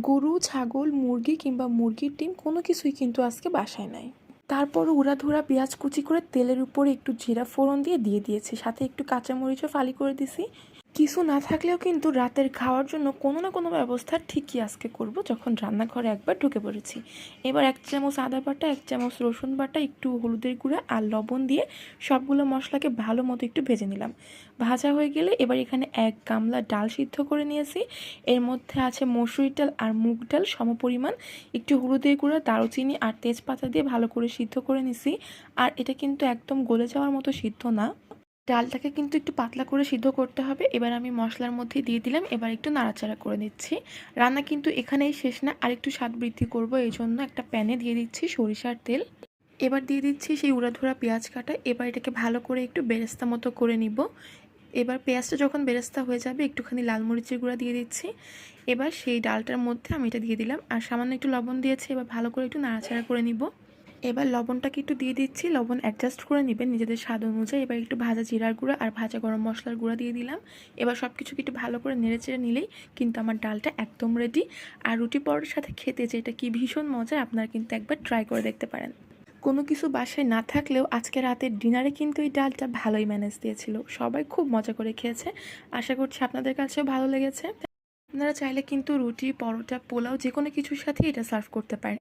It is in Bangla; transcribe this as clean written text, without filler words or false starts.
গরু, ছাগল, মুরগি কিংবা মুরগির ডিম কোনো কিছুই কিন্তু আজকে বাসায় নাই। তারপরও উড়াধুরা পেঁয়াজ কুচি করে তেলের উপরে একটু জিরা ফোড়ন দিয়ে দিয়েছি, সাথে একটু কাঁচামরিচও ফালি করে দিছি। কিছু না থাকলেও কিন্তু রাতের খাওয়ার জন্য কোনো না কোনো ব্যবস্থা ঠিকই আজকে করব, যখন রান্নাঘরে একবার ঢুকে পড়েছি। এবার 1 চামচ আদা বাটা, 1 চামচ রসুন বাটা, একটু হলুদের গুঁড়া আর লবণ দিয়ে সবগুলো মশলাকে ভালো মতো একটু ভেজে নিলাম। ভাজা হয়ে গেলে এবার এখানে 1 গামলা ডাল সিদ্ধ করে নিয়েছি। এর মধ্যে আছে মসুরির ডাল আর মুগ ডাল সমপরিমাণ। একটু হলুদের গুঁড়া, দারুচিনি আর তেজপাতা দিয়ে ভালো করে সিদ্ধ করে নিছি। আর এটা কিন্তু একদম গলে যাওয়ার মতো সিদ্ধ না, ডালটাকে কিন্তু একটু পাতলা করে সিদ্ধ করতে হবে। এবার আমি মশলার মধ্যে দিয়ে দিলাম, এবার একটু নাড়াচাড়া করে নিচ্ছি। রান্না কিন্তু এখানেই শেষ না, আর একটু স্বাদ বৃদ্ধি করব, এই জন্য একটা প্যানে দিয়ে দিচ্ছি সরিষার তেল। এবার দিয়ে দিচ্ছি সেই উড়াধুরা পেঁয়াজ কাটা। এবার এটাকে ভালো করে একটু বেরেস্তা মতো করে নিব। এবার পেঁয়াজটা যখন বেরেস্তা হয়ে যাবে একটুখানি লাল মরিচের গুঁড়া দিয়ে দিচ্ছি। এবার সেই ডালটার মধ্যে আমি এটা দিয়ে দিলাম আর সামান্য একটু লবণ দিয়েছি। এবার ভালো করে একটু নাড়াচাড়া করে নিব। এবার লবণটাকে একটু দিয়ে দিচ্ছি, লবণ অ্যাডজাস্ট করে নেবেন নিজেদের স্বাদ অনুযায়ী। এবার একটু ভাজা জিরার গুঁড়া আর ভাজা গরম মশলার গুঁড়া দিয়ে দিলাম। এবার সব কিছুকে একটু ভালো করে নেড়েচেড়ে নিলেই কিন্তু আমার ডালটা একদম রেডি। আর রুটি পরোটার সাথে খেতে যে এটা কি ভীষণ মজা, আপনারা কিন্তু একবার ট্রাই করে দেখতে পারেন। কোনো কিছু বাসায় না থাকলেও আজকে রাতের ডিনারে কিন্তু এই ডালটা ভালোই ম্যানেজ দিয়েছিল। সবাই খুব মজা করে খেয়েছে। আশা করছি আপনাদের কাছেও ভালো লেগেছে। আপনারা চাইলে কিন্তু রুটি, পরোটা, পোলাও যে কোনো কিছুর সাথে এটা সার্ভ করতে পারেন।